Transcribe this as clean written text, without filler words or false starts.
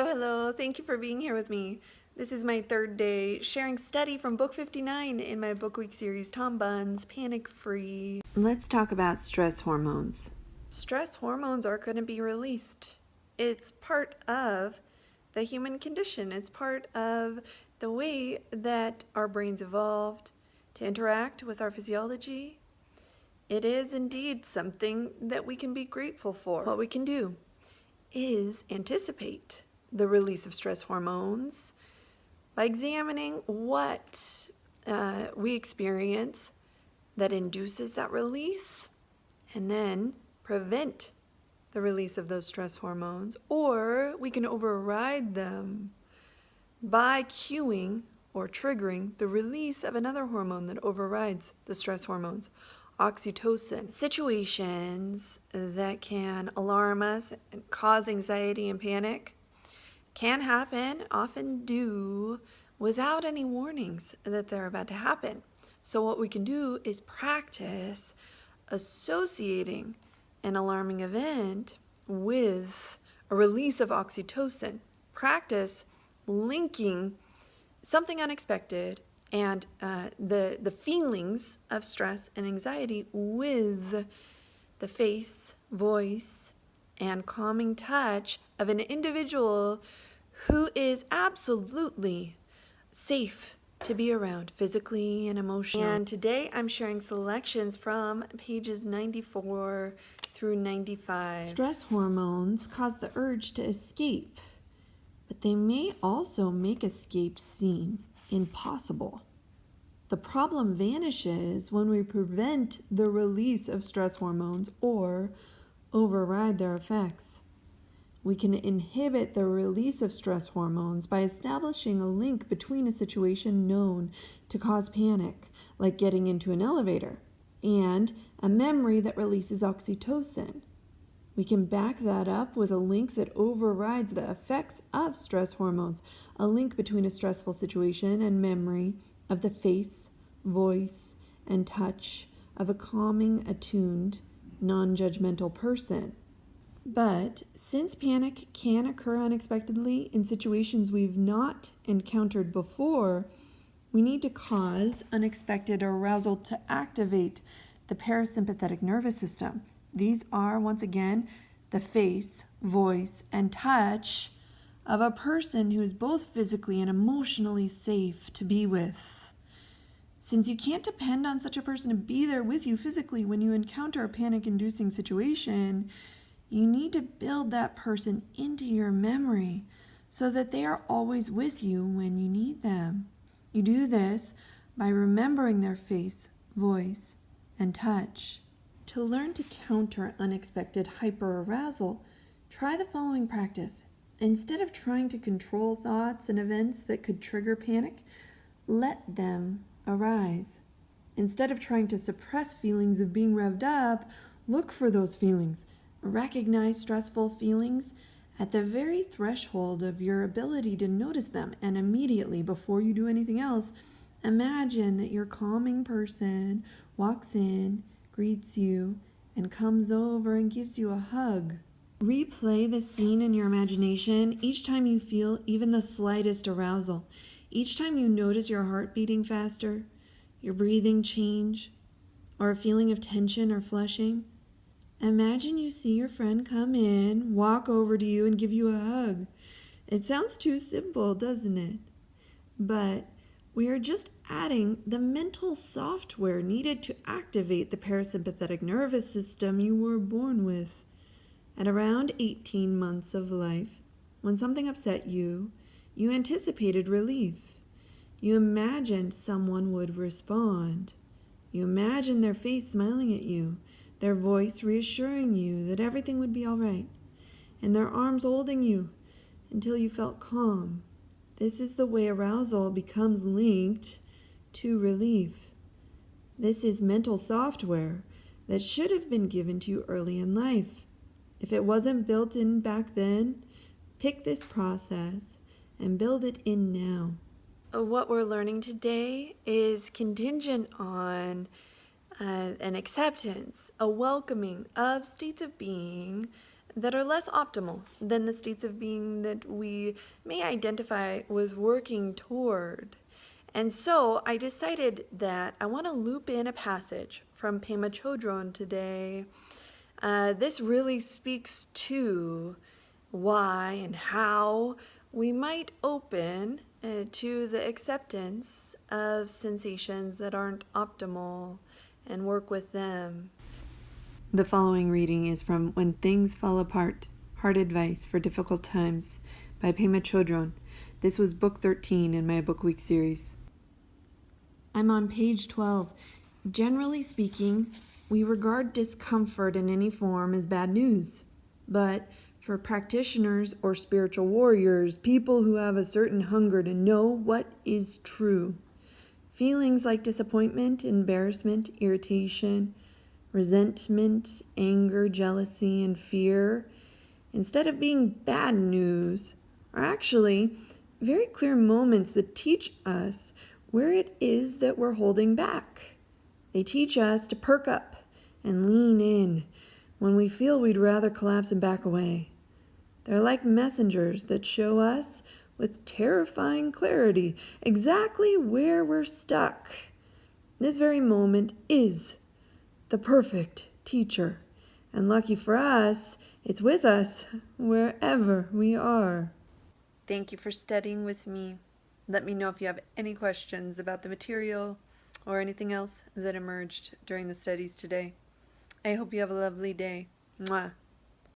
Hello. Thank you for being here with me. This is my third day sharing study from book 59 in my book week series, Tom Buns, Panic Free. Let's talk about stress hormones. Stress hormones are going to be released. It's part of the human condition. It's part of the way that our brains evolved to interact with our physiology. It is indeed something that we can be grateful for. What we can do is anticipate the release of stress hormones by examining what we experience that induces that release, and then prevent the release of those stress hormones, or we can override them by cueing or triggering the release of another hormone that overrides the stress hormones, oxytocin. Situations that can alarm us and cause anxiety and panic can happen, often do, without any warnings that they're about to happen. So what we can do is practice associating an alarming event with a release of oxytocin. Practice linking something unexpected and the feelings of stress and anxiety with the face, voice, and calming touch of an individual who is absolutely safe to be around physically and emotionally. And today I'm sharing selections from pages 94 through 95. Stress hormones cause the urge to escape, but they may also make escape seem impossible. The problem vanishes when we prevent the release of stress hormones or override their effects. We can inhibit the release of stress hormones by establishing a link between a situation known to cause panic, like getting into an elevator, and a memory that releases oxytocin. We can back that up with a link that overrides the effects of stress hormones, a link between a stressful situation and memory of the face, voice, and touch of a calming, attuned, non-judgmental person. But since panic can occur unexpectedly in situations we've not encountered before, we need to cause unexpected arousal to activate the parasympathetic nervous system. These are, once again, the face, voice, and touch of a person who is both physically and emotionally safe to be with. Since you can't depend on such a person to be there with you physically when you encounter a panic-inducing situation, you need to build that person into your memory so that they are always with you when you need them. You do this by remembering their face, voice, and touch. To learn to counter unexpected hyperarousal, try the following practice. Instead of trying to control thoughts and events that could trigger panic, let them arise. Instead of trying to suppress feelings of being revved up, look for those feelings. Recognize stressful feelings at the very threshold of your ability to notice them, and immediately, before you do anything else, imagine that your calming person walks in, greets you, and comes over and gives you a hug. Replay the scene in your imagination each time you feel even the slightest arousal. Each time you notice your heart beating faster, your breathing change, or a feeling of tension or flushing, imagine you see your friend come in, walk over to you, and give you a hug. It sounds too simple, doesn't it? But we are just adding the mental software needed to activate the parasympathetic nervous system you were born with. At around 18 months of life, when something upset you, you anticipated relief. You imagined someone would respond. You imagined their face smiling at you, their voice reassuring you that everything would be all right, and their arms holding you until you felt calm. This is the way arousal becomes linked to relief. This is mental software that should have been given to you early in life. If it wasn't built in back then, pick this process and build it in now. What we're learning today is contingent on an acceptance, a welcoming of states of being that are less optimal than the states of being that we may identify with working toward. And so I decided that I want to loop in a passage from Pema Chodron today. This really speaks to why and how we might open to the acceptance of sensations that aren't optimal and work with them. The following reading is from When Things Fall Apart, Hard Advice for Difficult Times by Pema Chodron. This was book 13 in my book week series. I'm on page 12. Generally speaking, we regard discomfort in any form as bad news. But for practitioners or spiritual warriors, people who have a certain hunger to know what is true, feelings like disappointment, embarrassment, irritation, resentment, anger, jealousy, and fear, instead of being bad news, are actually very clear moments that teach us where it is that we're holding back. They teach us to perk up and lean in when we feel we'd rather collapse and back away. They're like messengers that show us with terrifying clarity exactly where we're stuck. This very moment is the perfect teacher, and lucky for us, it's with us wherever we are. Thank you for studying with me. Let me know if you have any questions about the material or anything else that emerged during the studies today. I hope you have a lovely day. Mwah.